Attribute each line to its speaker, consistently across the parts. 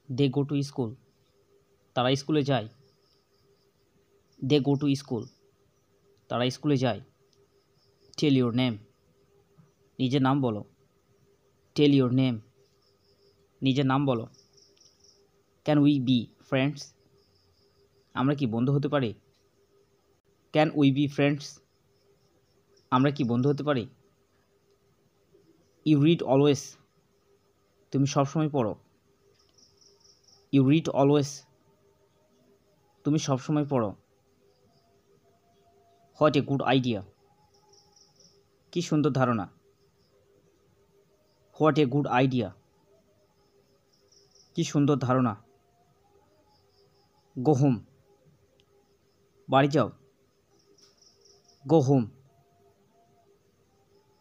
Speaker 1: They go to school, তারা স্কুলে যায়। দে গো টু স্কুল, তারা স্কুলে যায়। টেল ইউর নেম, নিজের নাম বলো। টেল ইউর নেম, নিজের নাম বলো। ক্যান উই বি ফ্রেন্ডস, আমরা কি বন্ধু হতে পারি? ক্যান উই বি ফ্রেন্ডস, আমরা কি বন্ধু হতে পারি? ইউ রিড অলওয়েজ, তুমি সবসময় পড়ো। ইউ রিড অলওয়েজ, তুমি সবসময় পড়ো। হোয়াট এ গুড আইডিয়া, কি সুন্দর ধারণা। হোয়াট এ গুড আইডিয়া, কি সুন্দর ধারণা। গো হোম, বাড়ি যাও। গো হোম,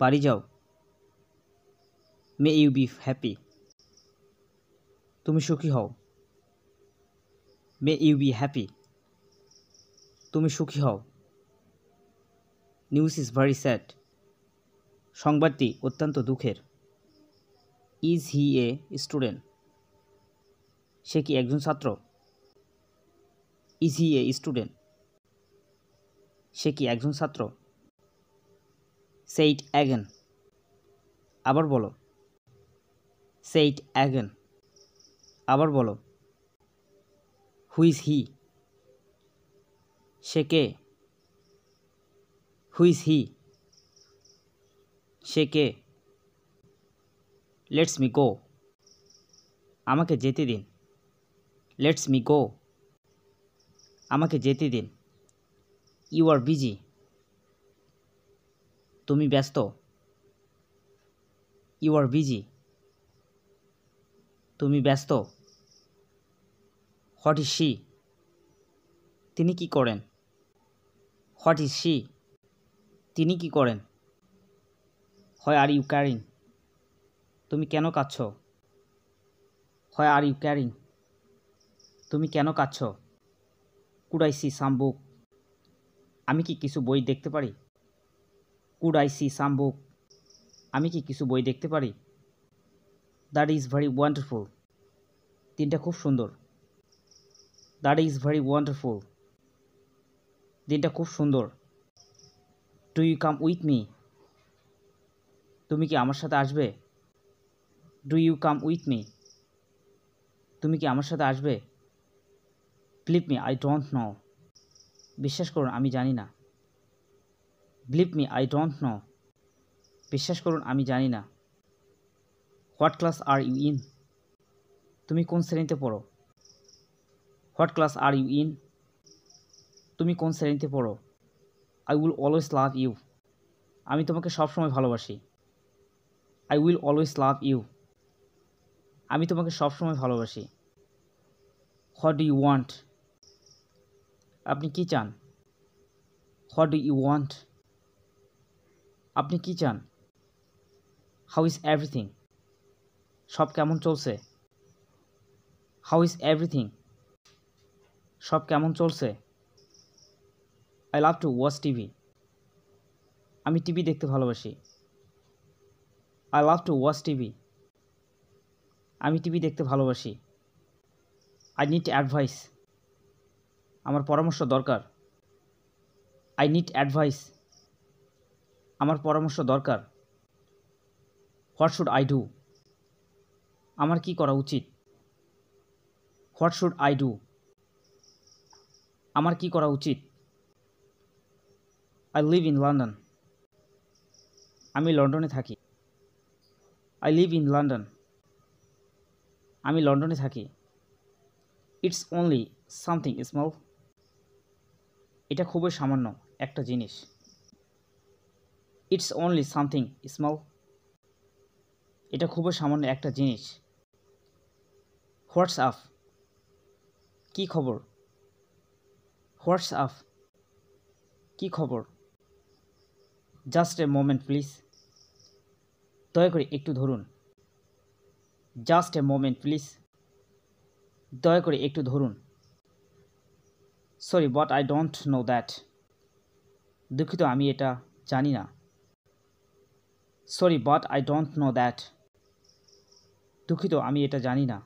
Speaker 1: বাড়ি যাও। মে ইউ বি হ্যাপি, তুমি সুখী হও। মে ইউ বি হ্যাপি, তুমি সুখী হও। নিউজ ইজ ভেরি স্যাড, সংবাদটি অত্যন্ত দুঃখের। ইজ হি এ স্টুডেন্ট, সে কি একজন ছাত্র? ইজ হি এ স্টুডেন্ট, সে কি একজন ছাত্র? সে ইট অ্যাগেন, আবার বলো। সে ইট অ্যাগেন, আবার বলো। Who is he, say K? Who is he, say K? Let's me go, আমাকে যেতে দিন। লেটস মি গো, আমাকে যেতে দিন। ইউ আর বিজি, তুমি ব্যস্ত। ইউ আর বিজি, তুমি ব্যস্ত। হোয়াট ইজ শি, তিনি কি করেন? হোয়াট ইজ শি, তিনি কি করেন? হোয়াই আর ইউ ক্যারিং, তুমি কেন কাঁদছ? হোয়াই আর ইউ ক্যারিং, তুমি কেন কাঁদছ? কুড আই সি সাম বুক, আমি কি কিছু বই দেখতে পারি? কুড আই সি সাম বুক, আমি কি কিছু বই দেখতে পারি? দ্যাট ইজ ভেরি ওয়ান্ডারফুল, দিনটা খুব সুন্দর। দ্যাট ইজ ভেরি ওয়ান্ডারফুল, দিনটা খুব সুন্দর। Do you come with me, তুমি কি আমার সাথে আসবে? Do you come with me, তুমি কি আমার সাথে আসবে? Believe me I don't know, বিশ্বাস করুন আমি জানি না। Believe me I don't know, বিশ্বাস করুন আমি জানি না। What class are you in, তুমি কোন শ্রেণীতে পড়ো? What class are you in, তুমি কোন শ্রেণীতে পড়ো? I will always love you, আমি তোমাকে সবসময় ভালোবাসি। I will always love you, আমি তোমাকে সবসময় ভালোবাসি। হোয়াট ডু ইউ ওয়ান্ট, আপনি কি চান? হোয়াট ডু ইউ ওয়ান্ট, আপনি কি চান? হাউ ইজ এভরিথিং, সব কেমন চলছে? হাউ ইজ এভরিথিং, সব কেমন চলছে? I love to watch TV, আমি টিভি দেখতে ভালোবাসি। I love to watch TV, আমি টিভি দেখতে ভালোবাসি। আই নিড অ্যাডভাইস, আমার পরামর্শ দরকার। আই নিড অ্যাডভাইস, আমার পরামর্শ দরকার। হোয়াট শুড আই ডু, আমার কি করা উচিত? হোয়াট শুড আই ডু, আমার কি করা উচিত? আই লিভ ইন লন্ডন, আমি লন্ডনে থাকি। আই লিভ ইন লন্ডন, আমি লন্ডনে থাকি। ইটস অনলি সামথিং স্মল, এটা খুবই সামান্য একটা জিনিস। ইটস অনলি সামথিং স্মল, এটা খুবই সামান্য একটা জিনিস। হোয়াটস আপ, কী খবর? হোয়াটস আপ, কী খবর? জাস্ট এ মোমেন্ট প্লিজ, দয়া করে একটু ধরুন। জাস্ট এ মোমেন্ট প্লিজ, দয়া করে একটু ধরুন। Sorry but I don't know that, দুঃখিত আমি এটা জানি না। Sorry but I don't know that, দুঃখিত আমি এটা জানি না।